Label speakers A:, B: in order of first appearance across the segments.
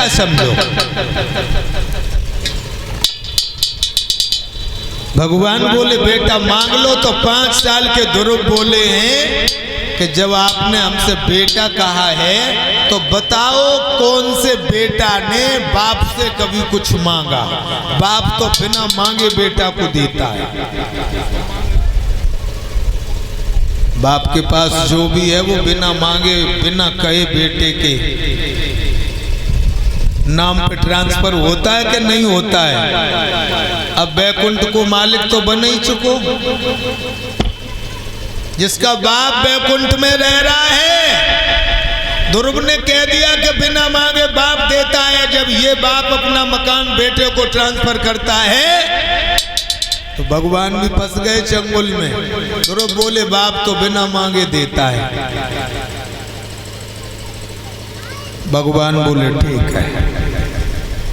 A: था समझो। भगवान बोले बेटा मांग लो, तो 5 साल के ध्रुव बोले हैं कि जब आपने हमसे बेटा कहा है तो बताओ कौन से बेटा ने बाप से कभी कुछ मांगा? बाप तो बिना मांगे बेटा को देता है। बाप के पास जो भी है वो बिना मांगे बिना कहे बेटे के नाम पे ट्रांसफर होता है कि नहीं होता है? अब बैकुंठ को मालिक तो बन ही चुको। जिसका बाप बैकुंठ में रह रहा है, ध्रुव ने कह दिया कि बिना मांगे बाप देता है। जब ये बाप अपना मकान बेटे को ट्रांसफर करता है तो भगवान भी फंस गए चंगुल में। ध्रुव बोले बाप तो बिना मांगे देता है। भगवान बोले ठीक है,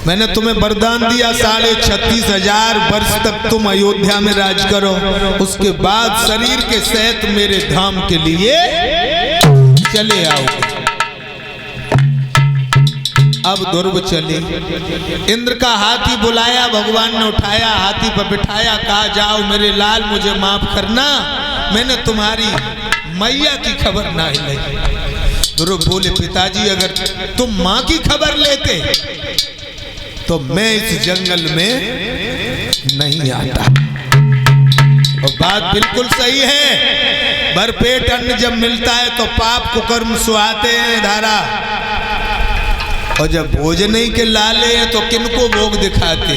A: मैंने तुम्हें वरदान दिया 36,500 वर्ष तक तुम अयोध्या में राज करो, उसके बाद शरीर के सहित मेरे धाम के लिए चले आओ। अब ध्रुव चले। इंद्र का हाथी बुलाया, भगवान ने उठाया, हाथी पर बिठाया, कहा जाओ मेरे लाल मुझे माफ करना, मैंने तुम्हारी मैया की खबर ना ली। ध्रुव बोले पिताजी अगर तुम माँ की खबर लेते तो मैं इस जंगल में नहीं आता। और बात बिल्कुल सही है, भरपेट अन्न जब मिलता है तो पाप कुकर्म सुहाते हैं धारा, और जब भोजन ही के लाले हैं तो किनको भोग दिखाते?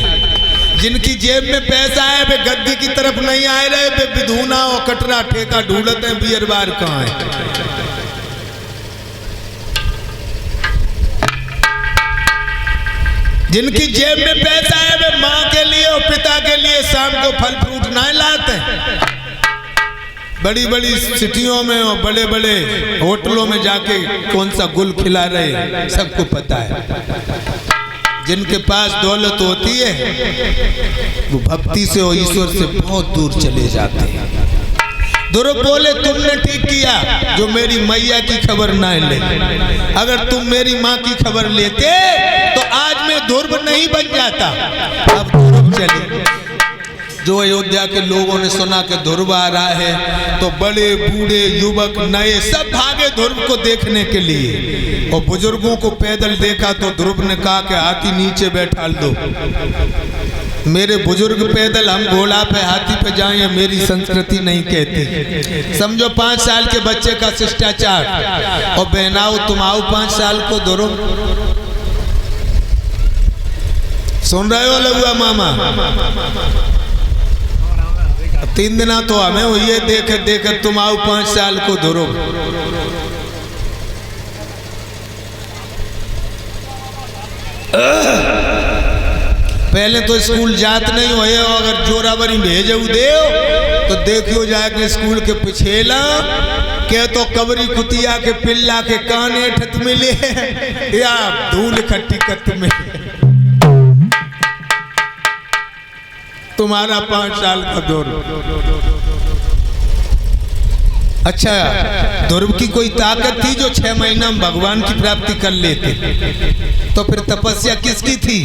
A: जिनकी जेब में पैसा है वे गद्दी की तरफ नहीं आए रहे, वे विधूना और कटरा ठेका ढूंढते हैं बियर बार कहाँ है। जिनकी जेब में पैसा है वे माँ के लिए और पिता के लिए शाम को फल फ्रूट नहीं लाते। बड़ी बड़ी सिटियों में और बड़े बड़े होटलों में जाके कौन सा गुल खिला रहे सबको पता है। जिनके पास दौलत होती है वो भक्ति से और ईश्वर से बहुत दूर चले जाते हैं। ध्रुव बोले तुमने ठीक किया जो मेरी मैया की खबर ना ले। अगर तुम मेरी माँ की खबर लेते तो आज मैं ध्रुव नहीं बन जाता। अब ध्रुव चले। जो अयोध्या के लोगों ने सुना कि ध्रुव आ रहा है तो बड़े बूढ़े युवक नए सब भागे ध्रुव को देखने के लिए। और बुजुर्गों को पैदल देखा तो ध्रुव ने कहा कि हाथी नीचे बैठा दो। मेरे बुजुर्ग पैदल, हम घोड़ा पे हाथी पे जाएं, मेरी संस्कृति नहीं कहती। समझो 5 साल के बच्चे का शिष्टाचार। और बहनाओ तुम आओ 5 साल को ध्रुव। सुन रहे हो लगुआ मामा? 3 दिन तो हमें ये देख देख तुम आओ 5 साल को ध्रुव। पहले तो स्कूल जात नहीं होए, अगर जोरावरी भेजे दे तो देखियो जाके स्कूल के पिछेला के तो कबरी कुतिया के पिल्ला के काने ठत मिले या धूल खट्टी कत में। तुम्हारा 5 साल का ध्रुव। अच्छा ध्रुव की कोई ताकत थी जो 6 महीना में भगवान की प्राप्ति कर लेते? तो फिर तपस्या किसकी थी?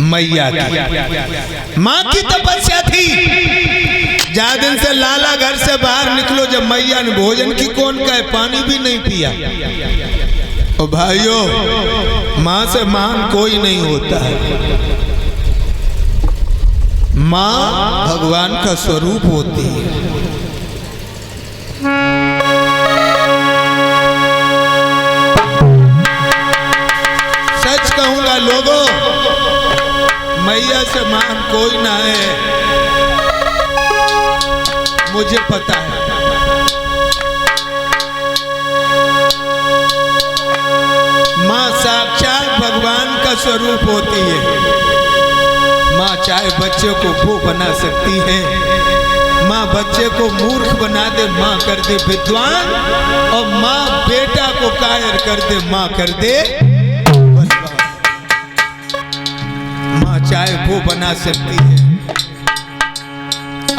A: मैया की, माँ की तपस्या थी। ज्यादा दिन से लाला घर से बाहर निकलो, जब मैया ने भोजन की कौन कहे, पानी भी नहीं पिया। और भाइयों माँ से महान कोई नहीं होता है। माँ भगवान का स्वरूप होती है। सच कहूंगा लोगों, मैया से महान कोई ना है, मुझे पता है। माँ साक्षात भगवान का स्वरूप होती है। माँ चाहे बच्चे को वो बना सकती है, माँ बच्चे को मूर्ख बना दे, माँ कर दे विद्वान, और माँ बेटा को कायर कर दे, माँ कर दे बलवान। माँ चाहे वो बना सकती है।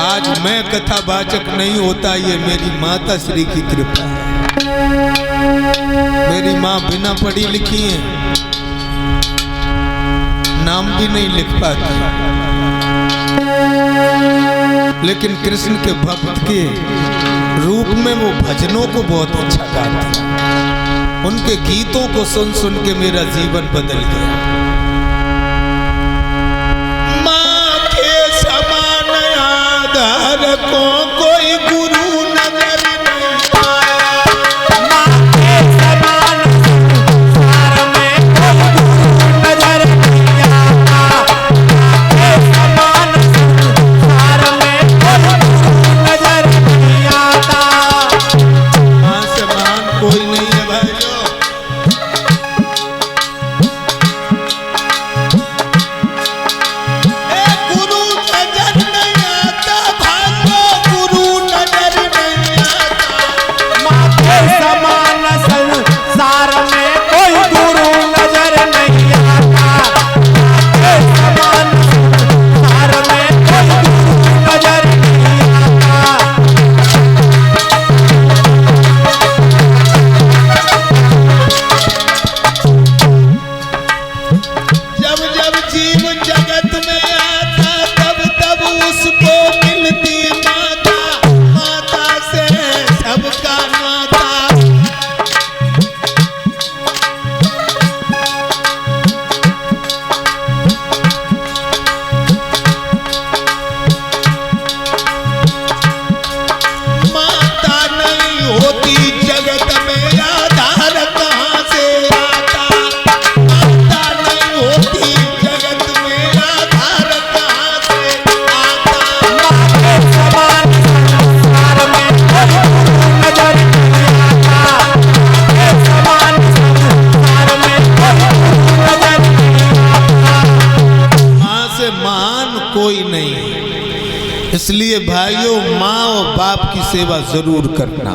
A: आज मैं कथावाचक नहीं होता, ये मेरी माता श्री की कृपा है। मेरी माँ बिना पढ़ी लिखी है, नाम भी नहीं लिख पाती, लेकिन कृष्ण के भक्त के रूप में वो भजनों को बहुत अच्छा गाती। उनके गीतों को सुन सुन के मेरा जीवन बदल गया। माँ के समान आधार को कोई गुरु नजर नहीं आया।
B: माँ के समान संसार में कोई गुरु नजर नहीं आता। माँ के समान संसार में कोई गुरु नजर नहीं आता।
A: माँ समान कोई नहीं है भाइयों। गुरु नजर नहीं आता भाइयों, गुरु नजर नहीं आता।
B: माँ के समान संसार में कोई गुरु नजर नहीं आता। माँ के समान संसार में कोई गुरु नजर नहीं आता।
A: जब जब जीव जगत में आता तब तब उसको मिलती माता, माता से सबका नाता। माता नहीं होती जगत में आधार कहाँ से आता। माता नहीं होती जगत में आधार कहाँ से आता।
B: माँ के समान संसार में कोई गुरु नजर नहीं आता। माँ के समान संसार में कोई गुरु नजर नहीं आता।
A: माँ से महान कोई नहीं। इसलिए भाइयों, माँ और बाप की सेवा जरूर करना।